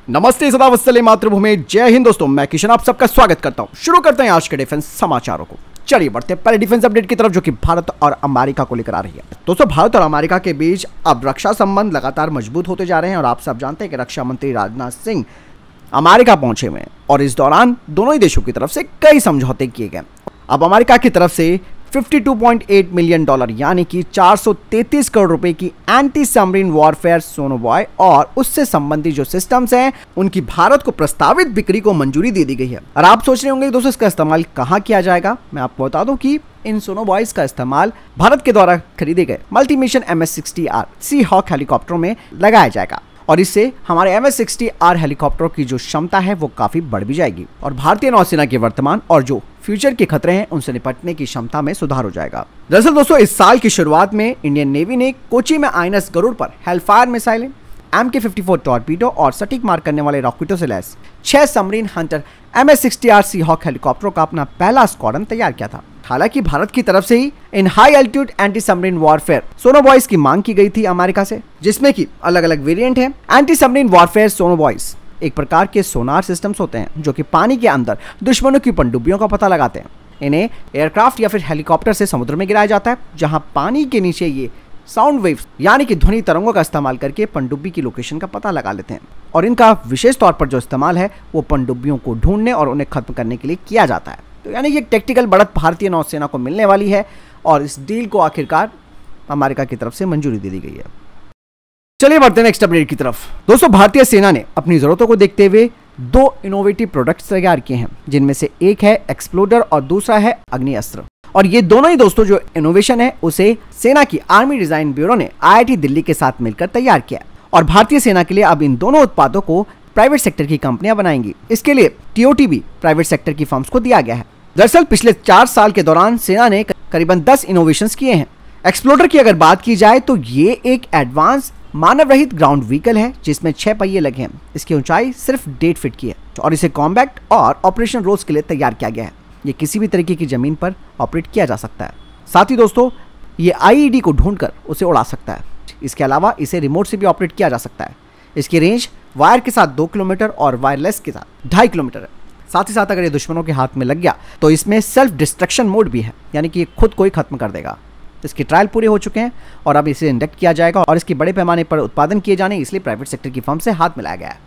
नमस्ते सदा वत्सले मातृभूमि, जय हिंद दोस्तों। मैं किशन आप सबका स्वागत करता हूं। शुरू करते हैं आज के डिफेंस समाचारों को। चलिए बढ़ते हैं पहले डिफेंस अपडेट की तरफ, जो कि भारत और अमेरिका को लेकर आ रही है। दोस्तों, भारत और अमेरिका के बीच अब रक्षा संबंध लगातार मजबूत होते जा रहे हैं और आप सब जानते हैं कि रक्षा मंत्री राजनाथ सिंह अमेरिका पहुंचे हुए हैं और इस दौरान दोनों ही देशों की तरफ से कई समझौते किए गए। अब अमेरिका की तरफ से $52.8 मिलियन यानी कि 433 करोड़ रुपए की एंटी सबमरीन वॉरफेयर सोनोबॉय और उससे संबंधित जो सिस्टम्स हैं उनकी भारत को प्रस्तावित बिक्री को मंजूरी दे दी गई है। और आप सोच रहे होंगे दोस्तों इसका इस्तेमाल कहां किया जाएगा। मैं आपको बता दूं कि इन सोनोबॉयज का इस्तेमाल भारत के द्वारा खरीदे गए मल्टी मिशन MS-60R सी हॉक हेलीकॉप्टरों में लगाया जाएगा और इससे हमारे MS-60R हेलीकॉप्टरों की जो क्षमता है वो काफी बढ़ भी जाएगी और भारतीय नौसेना के वर्तमान और जो फ्यूचर के खतरे हैं उनसे निपटने की क्षमता में सुधार हो जाएगा। दरअसल दोस्तों, इस साल की शुरुआत में इंडियन नेवी ने कोची में INS गरुड़ पर हेलफायर मिसाइलें, MK-54 टॉर्पीडो और सटीक मार करने वाले रॉकेटों से लैस 6 सबमरीन हंटर MS-60R सी हॉक हेलीकॉप्टरों का अपना पहला स्क्वाड्रन तैयार किया था। हालांकि भारत की तरफ से ही इन high altitude anti submarine warfare sonobuoys की मांग की गई थी अमेरिका से, जिसमें कि अलग अलग वेरिएंट है। एंटी सबमरीन वॉरफेयर सोनोबॉयज एक प्रकार के सोनार सिस्टम्स होते हैं जो कि पानी के अंदर दुश्मनों की पनडुब्बियों का पता लगाते हैं। इन्हें एयरक्राफ्ट या फिर हेलीकॉप्टर से समुद्र में गिराया जाता है, जहां पानी के नीचे ये साउंड वेव्स यानी कि ध्वनि तरंगों का इस्तेमाल करके पनडुब्बी की लोकेशन का पता लगा लेते हैं और इनका विशेष तौर पर जो इस्तेमाल है वो पनडुब्बियों को ढूंढने और उन्हें खत्म करने के लिए किया जाता है। तो यानी कि एक टेक्टिकल बढ़त भारतीय नौसेना को मिलने वाली है और इस डील को आखिरकार अमेरिका की तरफ से मंजूरी दे दी गई है। चलिए बढ़ते हैं नेक्स्ट अपडेट की तरफ। दोस्तों, भारतीय सेना ने अपनी जरूरतों को देखते हुए 2 इनोवेटिव प्रोडक्ट्स तैयार किए हैं, जिनमें से एक है एक्सप्लोडर और दूसरा है अग्नि अस्त्र। और ये दोनों ही दोस्तों जो इनोवेशन है उसे सेना की आर्मी डिजाइन ब्यूरो ने IIT दिल्ली के साथ मिलकर तैयार किया और भारतीय सेना के लिए अब इन दोनों उत्पादों को प्राइवेट सेक्टर की कंपनियां बनाएंगी। इसके लिए TOT भी प्राइवेट सेक्टर की फर्म्स को दिया गया है। दरअसल पिछले 4 साल के दौरान सेना ने करीबन 10 इनोवेशंस किए हैं। एक्सप्लोडर की अगर बात की जाए तो ये एक एडवांस मानव रहित ग्राउंड व्हीकल है जिसमें 6 पहिए लगे हैं। इसकी ऊंचाई सिर्फ 1.5 फीट की है और इसे कॉम्बैक्ट और ऑपरेशन रोल्स के लिए तैयार किया गया है। ये किसी भी तरीके की जमीन पर ऑपरेट किया जा सकता है। साथ ही दोस्तों, ये IED को ढूंढकर उसे उड़ा सकता है। इसके अलावा इसे रिमोट से भी ऑपरेट किया जा सकता है। इसकी रेंज वायर के साथ 2 किलोमीटर और वायरलेस के साथ 2.5 किलोमीटर है। साथ ही साथ अगर ये दुश्मनों के हाथ में लग गया तो इसमें सेल्फ डिस्ट्रक्शन मोड भी है, यानी कि ये खुद को ही खत्म कर देगा। इसके ट्रायल पूरे हो चुके हैं और अब इसे इंडक्ट किया जाएगा और इसके बड़े पैमाने पर उत्पादन किए जाने इसलिए प्राइवेट सेक्टर की फर्म से हाथ मिलाया गया है,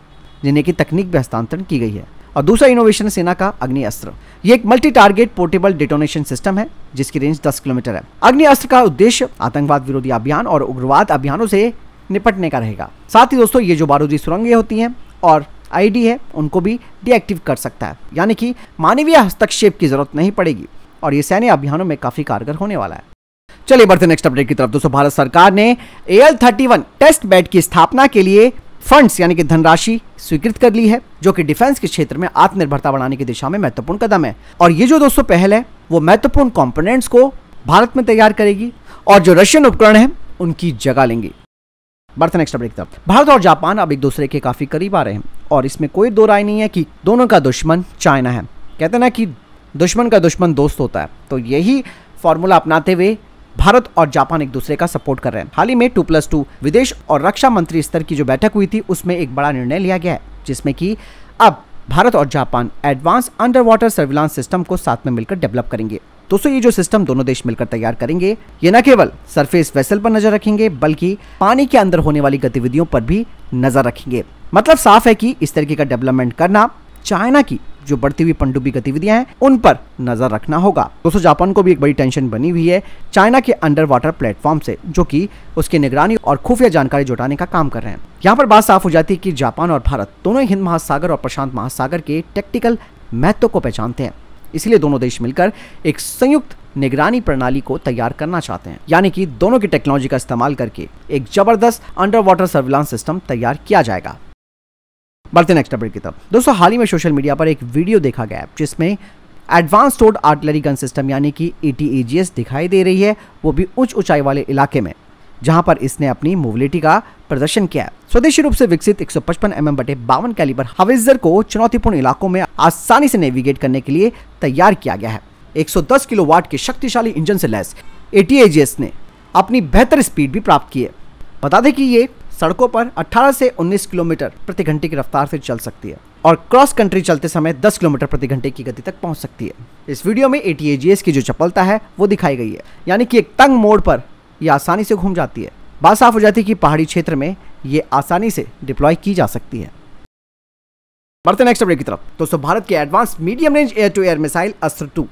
जिन्हें की तकनीक भी हस्तांतरण की गई है। और दूसरा इनोवेशन सेना का अग्नि अस्त्र। ये एक multi target portable detonation system है जिसकी रेंज 10 किलोमीटर है। अग्नि अस्त्र का उद्देश्य आतंकवाद विरोधी अभियान और उग्रवाद अभियानों से निपटने का रहेगा। साथ ही दोस्तों, ये जो बारूदी सुरंगें होती हैं और IED है उनको भी डीएक्टिव कर सकता है, यानी कि मानवीय हस्तक्षेप की जरूरत नहीं पड़ेगी और ये सैन्य अभियानों में काफी कारगर होने वाला है। चलिए बढ़ते नेक्स्ट अपडेट की तरफ। दोस्तों, भारत सरकार ने AL-31 टेस्ट बेड की स्थापना के लिए फंड्स यानी कि धनराशि स्वीकृत कर ली है, जो कि डिफेंस के क्षेत्र में आत्मनिर्भरता बढ़ाने की दिशा में महत्वपूर्ण कदम है। और ये जो दोस्तों पहल है वो महत्वपूर्ण कंपोनेंट्स को भारत में तैयार करेगी और जो रशियन उपकरण है उनकी जगह लेंगी। बढ़ते नेक्स्ट अपडेट की तरफ। भारत और जापान अब एक दूसरे के काफी करीब आ रहे हैं और इसमें कोई दो राय नहीं है कि दोनों का दुश्मन चाइना है। कहते हैं ना कि दुश्मन का दुश्मन दोस्त होता है, तो यही फॉर्मूला अपनाते हुए भारत और जापान एक दूसरे का सपोर्ट कर रहे हैं। हाल ही में 2+2 विदेश और रक्षा मंत्री स्तर की जो बैठक हुई थी उसमें एक बड़ा निर्णय लिया गया है, जिसमें कि अब भारत और Japan advance under water surveillance system को साथ में मिलकर डेवलप करेंगे। दोस्तों, ये जो सिस्टम दोनों देश मिलकर तैयार करेंगे, ये न केवल सरफेस वेसल पर नजर रखेंगे बल्कि पानी के अंदर होने वाली गतिविधियों पर भी नजर रखेंगे। मतलब साफ है कि इस तरीके का डेवलपमेंट करना चाइना की जो बढ़ती हुई पनडुब्बी गतिविधियां हैं उन पर नजर रखना होगा। दोस्तों, जापान को भी एक बड़ी टेंशन बनी हुई है चाइना के अंडर वाटर प्लेटफॉर्म से, जो कि उसकी निगरानी और खुफिया जानकारी जुटाने का काम कर रहे हैं। यहाँ पर बात साफ हो जाती है कि जापान और भारत दोनों ही हिंद महासागर और प्रशांत महासागर के टेक्टिकल महत्व को पहचानते हैं, इसलिए दोनों देश मिलकर एक संयुक्त निगरानी प्रणाली को तैयार करना चाहते हैं, यानी कि दोनों की टेक्नोलॉजी का इस्तेमाल करके एक जबरदस्त अंडर वाटर सर्विलांस सिस्टम तैयार किया जाएगा। बढ़ते नेक्स्ट अपडेट की तरफ। दोस्तों, हाल ही में सोशल मीडिया पर एक वीडियो देखा गया जिसमें advance towed artillery gun system यानी कि ATAGS दिखाई दे रही है, वो भी उच्च ऊंचाई वाले इलाके में, जहां पर इसने अपनी मोबिलिटी का प्रदर्शन किया है। स्वदेशी रूप से विकसित 155 mm/52 कैलिबर हावेजर को चुनौतीपूर्ण इलाकों में आसानी से नेविगेट करने के लिए तैयार किया गया है। 110 किलोवाट के शक्तिशाली इंजन से लैस ATAGS ने अपनी बेहतर स्पीड भी प्राप्त की है। बता दें कि ये सड़कों पर 18 से 19 किलोमीटर प्रति घंटे की रफ्तार से चल सकती है और क्रॉस कंट्री चलते समय 10 किलोमीटर प्रति घंटे की गति तक पहुंच सकती है। इस वीडियो में ATAGS की जो चपलता है वो दिखाई गई है, यानी कि एक तंग मोड़ पर यह आसानी से घूम जाती है। बात साफ हो जाती है कि पहाड़ी क्षेत्र में ये आसानी से डिप्लॉय की जा सकती है। बढ़ते नेक्स्ट अपडेट की तरफ। दोस्तों, भारत के advance medium range air to air missile Astra 2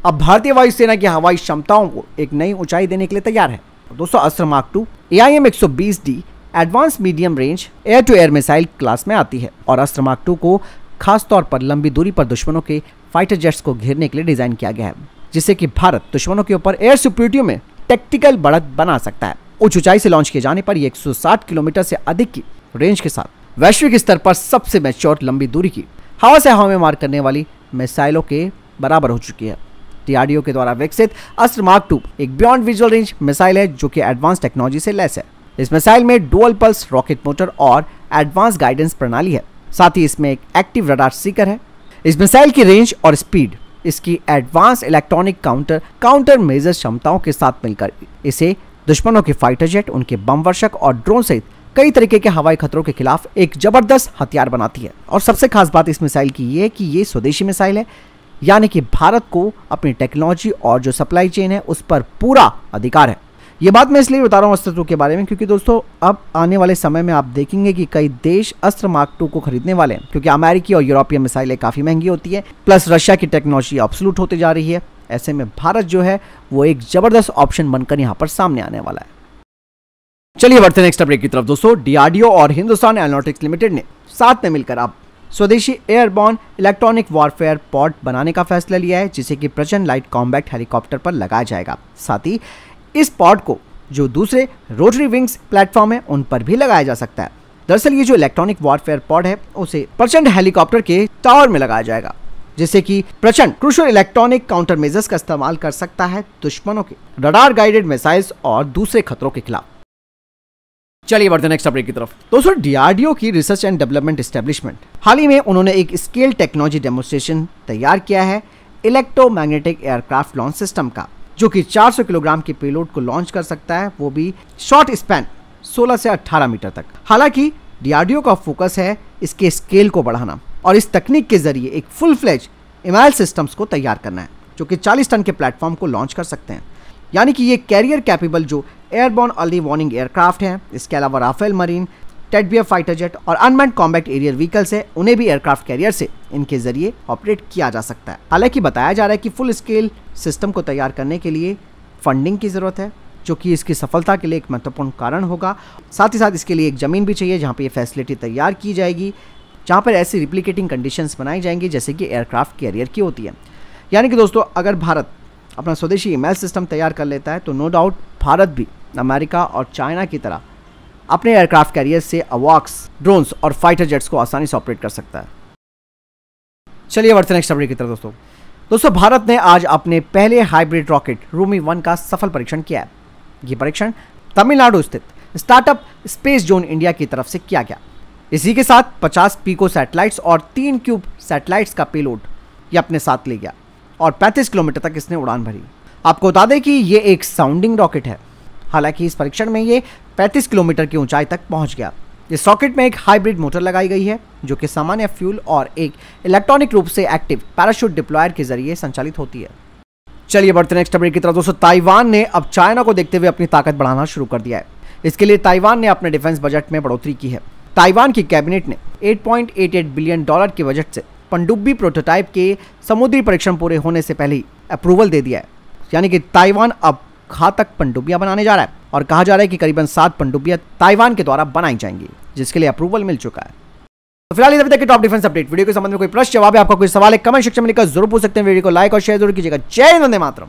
अब भारतीय वायुसेना की हवाई क्षमताओं को एक नई ऊंचाई देने के लिए तैयार है। दोस्तों, Astra mark 2 AIM-120D advance medium range air to air missile class में आती है और अस्त्र मार्क 2 को खास तौर पर लंबी दूरी पर दुश्मनों के फाइटर जेट्स को घेरने के लिए डिजाइन किया गया है, जिससे कि भारत दुश्मनों के ऊपर एयर सुपीरियरिटी में टैक्टिकल बढ़त बना सकता है। उच्च ऊंचाई से लॉन्च किए जाने पर यह 160 किलोमीटर से अधिक की रेंज के साथ वैश्विक स्तर पर सबसे मैच्योर लंबी दूरी की हवा से हवा में मार करने वाली मिसाइलों के बराबर हो चुकी है। DRDO के द्वारा विकसित अस्त्र मार्क 2 एक बियॉन्ड विजुअल रेंज मिसाइल है जो कि एडवांस टेक्नोलॉजी से लैस है। इस मिसाइल में डुअल पल्स रॉकेट मोटर और एडवांस गाइडेंस प्रणाली है। साथ ही इसमें एक एक्टिव रडार सीकर है। इस मिसाइल की रेंज और स्पीड इसकी एडवांस इलेक्ट्रॉनिक काउंटर मेजर क्षमताओं के साथ मिलकर इसे दुश्मनों के फाइटर जेट, उनके बम वर्षक और ड्रोन सहित कई तरीके के हवाई खतरों के खिलाफ एक जबरदस्त हथियार बनाती है। और सबसे खास बात इस मिसाइल की ये है कि ये स्वदेशी मिसाइल है, यानी कि भारत को अपनी टेक्नोलॉजी और जो सप्लाई चेन है उस पर पूरा अधिकार है। ये बात मैं इसलिए बता रहा हूँ अस्त्र 2 के बारे में क्योंकि दोस्तों अब आने वाले समय में आप देखेंगे कि कई देश अस्त्र मार्क 2 को खरीदने वाले हैं, क्योंकि अमेरिकी और यूरोपियन मिसाइलें काफ़ी महंगी होती है, प्लस रशिया की टेक्नोलॉजी ऑब्सोल्यूट होती जा रही है। ऐसे में भारत जो है वो एक जबरदस्त ऑप्शन बनकर यहाँ पर सामने आने वाला है। चलिए बढ़ते हैं नेक्स्ट अपडेट की तरफ। दोस्तों, DRDO और हिंदुस्तान एरोनॉटिक्स लिमिटेड ने साथ में मिलकर अब स्वदेशी एयरबॉर्न इलेक्ट्रॉनिक वॉरफेयर पॉड बनाने का फैसला लिया है, जिसे कि प्रचंड लाइट कॉम्बैक्ट हेलीकॉप्टर पर लगाया जाएगा। साथ ही इस पॉड को जो दूसरे रोटरी विंग्स प्लेटफॉर्म है उन पर भी लगाया जा सकता है। दरअसल ये जो इलेक्ट्रॉनिक वॉरफेयर पॉड है उसे प्रचंड हेलीकॉप्टर के टावर में लगाया जाएगा, जिससे कि प्रचंड क्रूशल इलेक्ट्रॉनिक काउंटर मेजर्स का इस्तेमाल कर सकता है दुश्मनों के रडार गाइडेड मिसाइल्स और दूसरे खतरों के खिलाफ। चलिए बढ़ते हैं नेक्स्ट अपडेट की तरफ। दोस्तों, DRDO की रिसर्च एंड डेवलपमेंट एस्टेब्लिशमेंट हाल ही में उन्होंने एक स्केल टेक्नोलॉजी डेमोन्स्ट्रेशन तैयार किया है इलेक्ट्रोमैग्नेटिक एयरक्राफ्ट लॉन्च सिस्टम का, जो कि 400 किलोग्राम की पेलोड को लॉन्च कर सकता है, वो भी शॉर्ट स्पैन 16 से 18 मीटर तक। हालांकि DRDO का फोकस है इसके स्केल को बढ़ाना और इस तकनीक के जरिए एक फुल फ्लेज इमाइल सिस्टम्स को तैयार करना है, जो कि 40 टन के प्लेटफॉर्म को लॉन्च कर सकते हैं। यानी कि ये कैरियर कैपेबल जो एयरबॉर्न अर्ली वार्निंग एयरक्राफ्ट हैं, इसके अलावा राफेल मरीन, टेडबियर फाइटर जेट और अनमैन्ड कॉम्बैट एरियर व्हीकल्स है, उन्हें भी एयरक्राफ्ट कैरियर से इनके जरिए ऑपरेट किया जा सकता है। हालांकि बताया जा रहा है कि फुल स्केल सिस्टम को तैयार करने के लिए फंडिंग की ज़रूरत है, जो कि इसकी सफलता के लिए एक महत्वपूर्ण कारण होगा। साथ ही साथ इसके लिए एक ज़मीन भी चाहिए जहाँ पर ये फैसिलिटी तैयार की जाएगी, जहाँ पर ऐसी रिप्लिकेटिंग कंडीशंस बनाई जाएंगी जैसे कि एयरक्राफ्ट कैरियर की होती है। यानी कि दोस्तों, अगर भारत अपना स्वदेशी इमेल सिस्टम तैयार कर लेता है तो नो डाउट भारत भी अमेरिका और चाइना की तरह अपने एयरक्राफ्ट कैरियर से अवॉक्स, ड्रोन्स और फाइटर जेट्स को आसानी से ऑपरेट कर सकता है। चलिए बढ़ते हैं नेक्स्ट अपडेट की तरफ। दोस्तों, भारत ने आज अपने पहले हाइब्रिड रॉकेट रूमी 1 का सफल परीक्षण किया है। ये परीक्षण तमिलनाडु स्थित स्टार्टअप स्पेस जोन इंडिया की तरफ से किया गया। इसी के साथ 50 पीको सैटेलाइट्स और 3 क्यूब सैटेलाइट्स का पेलोड ये अपने साथ ले गया और 35 किलोमीटर तक इसने उड़ान भरी। आपको बता दें कि ये एक साउंडिंग रॉकेट है। हालांकि इस परीक्षण में ये 35 किलोमीटर की ऊंचाई तक पहुंच गया। इस रॉकेट में एक हाइब्रिड मोटर लगाई गई है, जो कि सामान्य फ्यूल और एक इलेक्ट्रॉनिक रूप से एक्टिव पैराशूट डिप्लॉयर के जरिए संचालित होती है। चलिए बढ़ते नेक्स्ट अपडेट की तरफ। दोस्तों, ताइवान ने अब चाइना को देखते हुए अपनी ताकत बढ़ाना शुरू कर दिया है। इसके लिए ताइवान ने अपने डिफेंस बजट में बढ़ोतरी की है। ताइवान की कैबिनेट ने $8.88 बिलियन के बजट से पनडुब्बी प्रोटोटाइप के समुद्री परीक्षण पूरे होने से पहले ही अप्रूवल दे दिया है। यानी कि ताइवान अब घातक पनडुब्बियां बनाने जा रहा है और कहा जा रहा है कि करीबन 7 पनडुब्बियां ताइवान के द्वारा बनाई जाएंगी, जिसके लिए अप्रूवल मिल चुका है। तो फिलहाल इधर तक के टॉप डिफेंस अपडेट। वीडियो के संबंध में कोई प्रश्न जवाब है, आपका कोई सवाल है, कमेंट सेक्शन में लिखकर जरूर पूछ सकते हैं। वीडियो को लाइक और शेयर जरूर कीजिएगा। जय हिंद, वंदे मातरम।